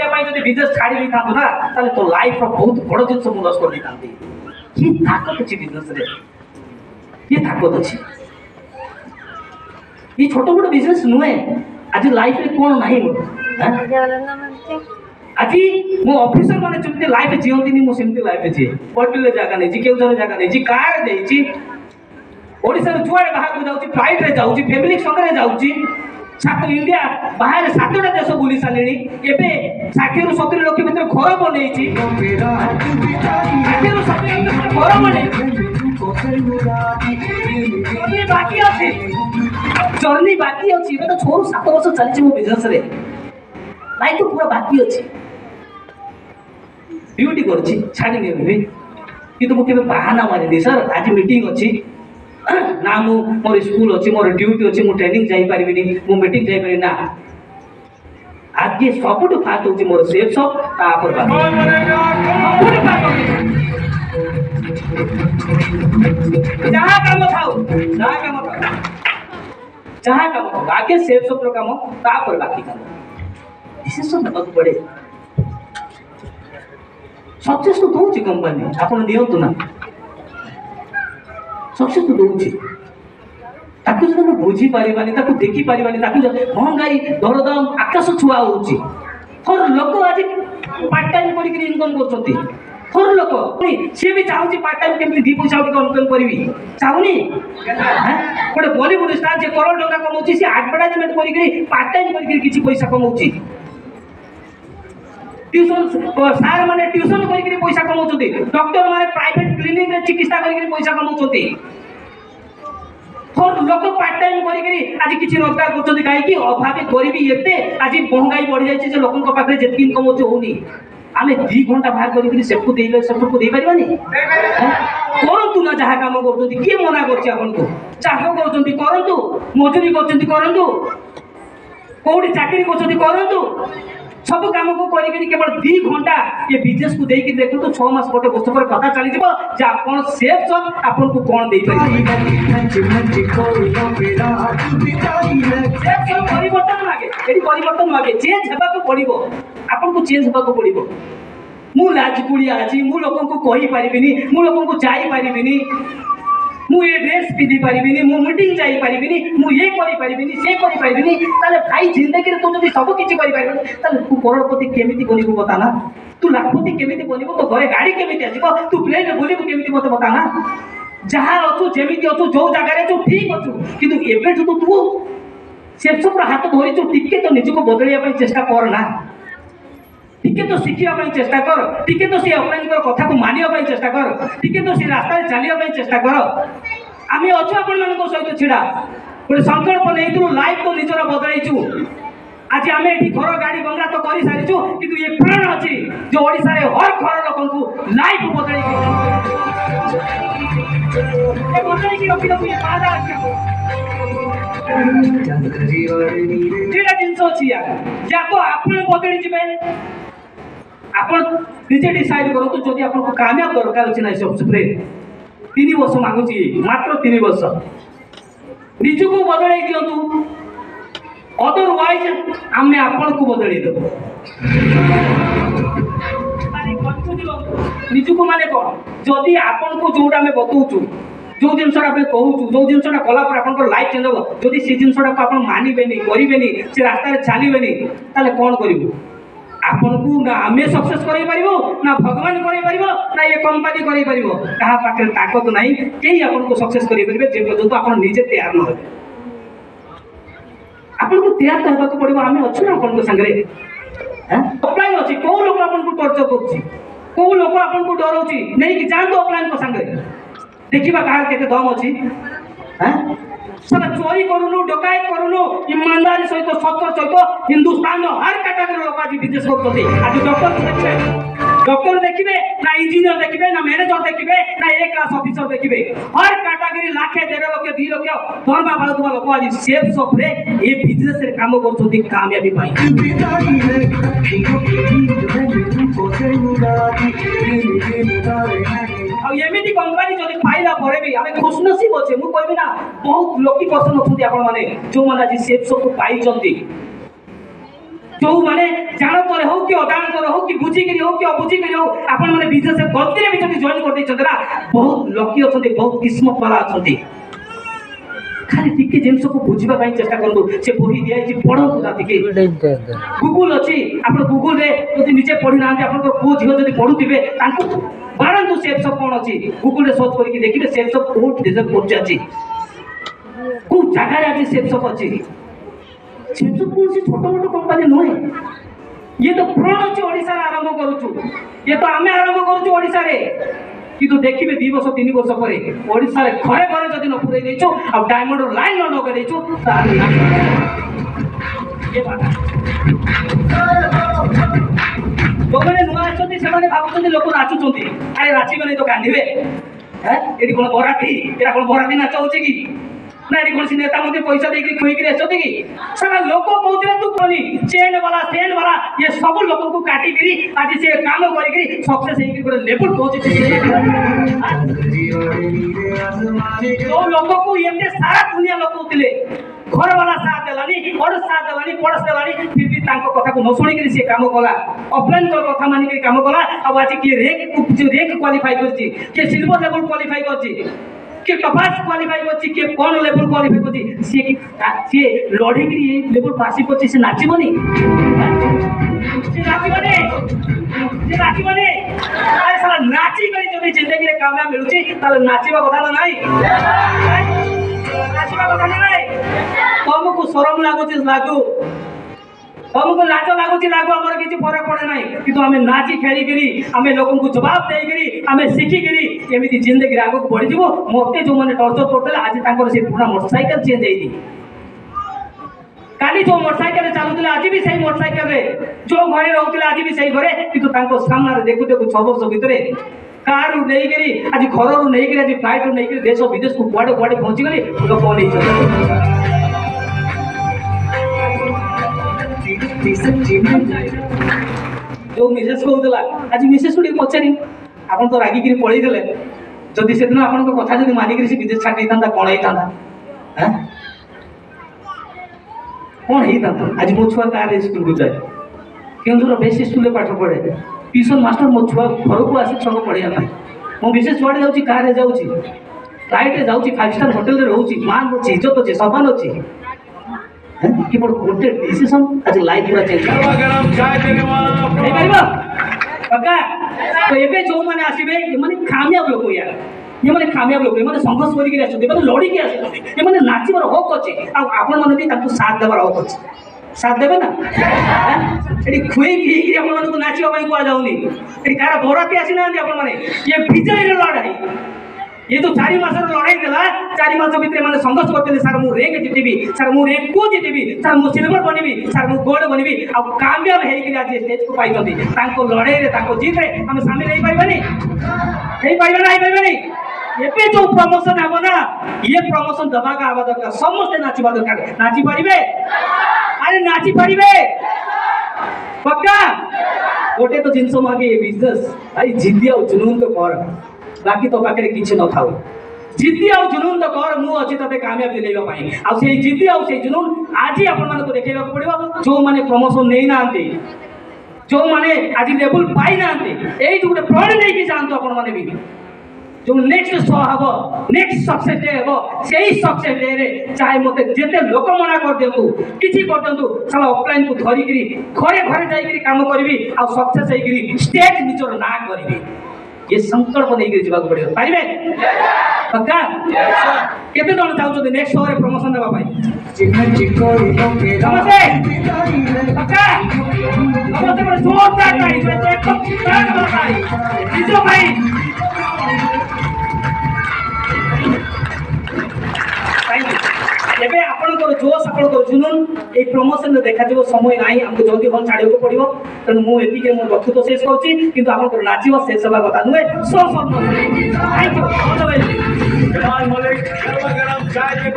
କରିବା ପାଇଁ ଯଦି ବିଜନେସ୍ ଛାଡ଼ି ଦେଇଥାନ୍ତୁ ନା ତାହେଲେ ତୋ ଲାଇଫର ବହୁତ ବଡ଼ ଜିନିଷ ମୁଁ ଲସ୍ କରିଦେଇଥାନ୍ତି। କି ତାକତ ଅଛି ବିଜନେସରେ, କି ତାକତ ଅଛି। ये छोट मोट बिजनेस नुहे आज लाइफ रे कोन नाही मोर आज मो ऑफिसर माने चुमते लाइफ जीवंती नी मो सेमती लाइफ जी होटल जगह नहीं जी केउ जन जगह नहीं जी कार देची ओडिसा रे जुआडे बाहर को जाउची फ्लाइट रे जाउची फैमिली संगे जाउची सात इंडिया बाहर सातटा देश बुली सालेनी एबे 60 रु 70 लाख भीतर घर बनेची 60 रु 70 लाख घर बने ये बाकी আছে जर्नी बाकी अच्छी तो 6-7 वर्ष चलती मो बिजनेस रे लाइफ तो पूरा बाकी अच्छी ड्यूटी करछि छाड़ी ने भी किंतु मु केबे बहाना मारिनी सर आज मीटिंग अच्छी ना मु मोर स्कूल अच्छी मोर ड्यूटी अच्छी मु ट्रेनिंग जाई परिबिनी मु मीटिंग जाई परिना आगे सबुठ फास्ट होची मोर सेफ सब तापर बाकी जहाँ काम थाउ जहाँ काम आगे सेफ सब काम तापर बाकी काम डिसीजन नेବାକୁ पड़े सक्सेस तो दौची कंपनी आपण दियंतु ना सक्सेस तो दौची ताकू जब हम बुझी पारिबानी ताकू देखी पारिबानी ताकू महंगाई दरदाम आकाश छुआ होची हर लोक आज पार्ट टाइम करी इनकम करछंती हर लोक सी भी चाहूँ पार्ट टाइम केमती दी पैसा इनकम करी चाहूनी गोटे बॉलीवुड स्टार जे करोड़ टका कमाउची सी एडवर्टाइजमेंट करी पार्ट टाइम करी किछि पैसा कमाउची ट्यूशन सार माने ट्यूशन करी पैसा कमाउछंती डॉक्टर माने प्राइवेट क्लिनिक रे चिकित्सा करी पैसा कमाउछंती हर लोक पार्ट टाइम करी आज किछि रोजगार करछंती काहे कि अभावी गरीबी एते आज महंगाई बढ़ी जाय जे लोकन को पाखरे जेति इनकम होची होनी आमे 2 घंटा बाहर करी सेपको देले सबको दे परिबानी करंतु ना जहा काम करछंती के मना करछि आपन को चाहो करछंती करंतु मजूरी करछंती करंतु कोडी चाकरी करछंती करंतु सब काम को करी केवल 2 घंटा ये बिजनेस को देकी देखु तो 6 मास गोटे वर्ष पर पता चली जिवो जे आपन सेफ सब आपन को कोन देई परिबे परिवर्तन लागे एडी परिवर्तन लागे चेंज हेबा को पड़िबो आपन को चेंज हेबा को पड़िबो मु लाजकुड़िया अछि मु लोकन को कहि परिबिनी मु लोकन को जाई परिबिनी मु ये ड्रेस पिधी परिबिनी मु मीटिंग जाई परिबिनी मु ये करि परिबिनी से करि परिबिनी ताले भाई जिंदगी रे तू जदी सब किछि करि परिबिनी ताले तू करोड़पति केमिति बनिबो बता ना तू लाखपति केमिति बनिबो तो घरे गाड़ी केमिति आसीबो तू प्लेन रे बोलिबो केमिति मते बता ना जहां अछु जेमिति अछु जो जगह रे तू ठीक अछु किंतु एबे तू सेफ सब हाथ धरि तू टिके तो निजको बदलिया पई चेष्टा कर ना टिके तो शिखिया पई चेष्टा कर टिके तो से अपलाइन कर कथा को मानिया पई चेष्टा कर टिके तो से रास्ता रे चलिया पई चेष्टा कर आमे अछु आपण मान को सहित छिडा गोटे संकल्प नेइतु लाइफ तो निजर बदलाइछु आज आमे एठी घर गाड़ी बंगला तो करि सारिछु किंतु ये प्राण अछि जो ओडिसा रे हर घर लोकन को लाइफ बदलाई ए बदलाई की रखि दउ ये पादा अछि जेडा जिंस अछि या तो आपण बदली जिबे आपण निजे डिसाइड करो तो जदि आपन को कामयाब दरकार अछि ना सब स्प्रे 3 वर्ष मांगुची मात्र 3 वर्ष निजु को बदलाई दियंतु अदरवाइज आमे आपन को बदली देबो माने निजु को माने कोन जदि आपन को जोडा में बतौचु जो जिनसटा पे कहूचु जो जिनसटा कला पर आपन को लाइफ चेंज हो जदि से जिनसटा को आपन मानिबेनी करिबेनी से रास्ता रे चलीबेनी ताले कोन करिवो आपन को ना आमे सक्सेस करै परिबो ना भगवान करै परिबो ना ये कंपनी करै परिबो कहा पाखे ताकत नाही केही आपन को सक्सेस करै परिबे जे पर्यंत आपन निजे तैयार न होबे आपन को तैयार होबा को पड़िबो आमे अछि ना आपन को संगे हैं ऑफलाइन अछि को लोग आपन को टॉर्चर करछि को लोग आपन को डरौछि नहीं कि जान तो ऑफलाइन को संगे देखिबा कार केते दम अछि हैं सब चोरी करूनु डकायत करूनु ईमानदारी सहित सत्तर सहित हिंदुस्तान हर कैटेगरी लोक आज विदेश करते आज डॉक्टर देखिबे ना इंजीनियर देखिबे ना मैनेजर देखिबे ना ए क्लास ऑफिसर देखिबे हर कैटेगरी लाखे 1.5 लाख 2 लाख दरमा पाउतबा लोक आज सेफ शॉप रे ए बिजनेस रे काम करछथि कामयाबी पाई आ एमिति कंपनी जदि पाइला परे भी हमें खुशनसीब अछि मु कहबी ना बहुत लोकी पर्सन अछंती आपण माने जो माने आज सेफ शॉप पाई जंती जो माने जानतर हो कि अजाणतर हो कि बुझिकी हो कि अबुझिकी हो आपण माने बिजनेस गलती भी जब जॉइन कर देछन ना बहुत लकी अछंती बहुत किस्मत वाला अछंती खाली टिके जिनस को बुझिबा ପାଇଁ चेष्टा करंतु से बही दिया छी पढो ना टिके गूगल अछि आपण गूगल रे जदि निजे पढि नांती आपण को झियो जदि पढुतिबे तांको बारंतु सेफ सब कोन अछि गूगल रे सर्च करके देखिबे सेफ सब बहुत डिजर्व करछ अछि को जगह रे अछि सेफ सब अछि सेफ सब कोन से छोटा मोटा कंपनी नोय ये तो फ्रॉड अछि ओडिसा रे आरंभ करूछु ये तो आमे आरंभ करूछु ओडिसा रे किंतु देखिबे 2 वर्ष 3 वर्ष परे ओडिसा रे घरे घरे जदि न पुरै देइछो आ डायमंड लाइन न लगा देइछो तार ये बात लोकने नुआ आछथि सेमाने भाबुछथि लोक नाचुछथि अरे नाची बने तो कांदिबे हैं एडी कोन बराती एटा कोन बराती नाच होछि की ना एडी कोन नेता मध्ये पैसा देकरी खोई के आछथि की सारा लोक कहउथिले तू कोनी चेन वाला ये सब लोक को काटी करी आज से काम करी करी सक्सेस हेकरी गोटे लेवल पहुंची तो लोक को एते सारा दुनिया लोक होतिले घर वाला साथ देलानी और साथ देलानी पड़स देलानी फिर भी तांको कथा को न सुनी करी से काम कला ऑफलाइन को कथा मानि के काम कला अब आज की रैंक क्वालीफाई करछि के सिल्वर लेवल क्वालीफाई करछि के कपास क्वालीफाई करछि के कोन लेवल क्वालीफाई करछि से लड़ी की लेवल पासी करछि से नाचिबनी से नाचिबनी अरे साला नाची करी जदी जिंदगी रे कामयाब मिलुछि ताले नाचिबा कथा ना नाही नाचिबा कथा ना नाही तुमको शरम लागुछि लागू तुमको लाज लागुछि लागू हमर किछि फरक पड़े नाही किंतु हमें नाची खेली करी हमें लोगन को जवाब देई करी हमें सीखी करी एमिति जिंदगी आगो बढ़ी जीवो मोते जो माने टॉर्चर करतले आज तांकर से पूरा मोटरसाइकिल चेंज हेई दी काली जो मोटरसाइकिल चालुतले आज भी सही मोटरसाइकिल रे जो घरे रहउतले आज भी सही घरे किंतु तांको सामना रे देखु देखु 6 वर्ष भितरे कार नहीं करी आज घर रू नहीं करी आज फ्लाइट रू नहीं करी देश विदेश को कुआडे कुआडे पहुंची गली लोक नहीं जो मिसेस कहूला आज मिसेस को पचारि आपन तो रागी करी पळई देले जदि से दिन आपन को कथा जदि मानि करी से विदेश छाडी थांदा कोन हेई थांदा हैं कोन हेई थांदा आज मो छुआ कार स्कूल को जाय केंद्र बेस स्कूल पाठ पढ़े ट्यूशन मास्टर मो छुआ घर को आसी छक पढ़िया ना मो विशेष छुआ जाउची कार रे जाउची फ्लाइट रे जाउची 5 स्टार होटल रे रहउची मान अछि इज्जत अछि सम्मान अछि कि बड़ गोटे डिसीजन आज लाइफ पूरा चेंज नहीं पाइबा पक्का तो एबे जो माने आसीबे ये माने कामयाब लोक यार ये माने कामयाब लोक ये माने संघर्ष करी के आछथि माने लड़ी के आछथि ये माने नाचिबार हक अछि आ आपन माने भी ताकू साथ देबार हक अछि साथ देबे ना एडी खुई की आपन माने को नाचिबा पई को जाउनी एडी कार बराती आसी ना आपन माने ये विजय रे लड़ाई ये तो 4 मास लड़ाई देला 4 मास भीतर माने संघर्ष करते सर मु रैंक जितेबी सर मु रैंक को जितेबी सर मु सिल्वर बनिबी सर मु गोल्ड बनिबी आ कामयाब हेई कि आज स्टेज को पाई दंती तांको लड़ाई रे तांको जीत रे हम शामिल नहीं पाइबानी नहीं पाइबानी एबे जो प्रमोशन हबो ना ये प्रमोशन दबा का आवा दरकार समस्त नाचिबा दरकार नाची परिबे अरे नाची परिबे पक्का गोटे तो जिंस मागे बिजनेस भाई जिद्दी और जुनून तो कर बाकी तो पाखे किसी न थाउ जिद्दी आ जुनून तो कर मु अछि तते कामयाब दिलेबा पई आ से जिद्दी आ से जुनून आज ही अपन मन को देखेबा पड़िबो जो माने प्रमोशन नै नांती जो माने आज लेवल पाई नांती एई जो गोटे प्रण नै कि जानतो अपन माने भी जो नेक्स्ट शो हबो नेक्स्ट सक्सेस डे हबो सेही सक्सेस डे रे चाहे मते जेते लोक मना कर देतु किछि कर देतु साला ऑफलाइन को धरि करी घरे घरे जाई करी काम करबी आ सक्सेस हेई करी स्टेज निचर ना करबी ये संकल्प नहीं करी जीवा पड़े पारिबे पक्का केते जण चाहू नेक्स्ट शो रे प्रमोशन देबा पई नमस्ते पक्का नमस्ते बड़ जोरदार ताली एकदम जोरदार ताली इजो भाई एबे आपनकर जोश आपनकर जुनून ए प्रमोशन देखा जब समय नाही हमको जल्दी हल छाड़े को पड़िबो तन मु एति के मो वक्तव्य तो शेष करछि किंतु आपनकर नाचिबो शेष होबा कथा नुए so thank you all the way जय मलिक गरम चाय के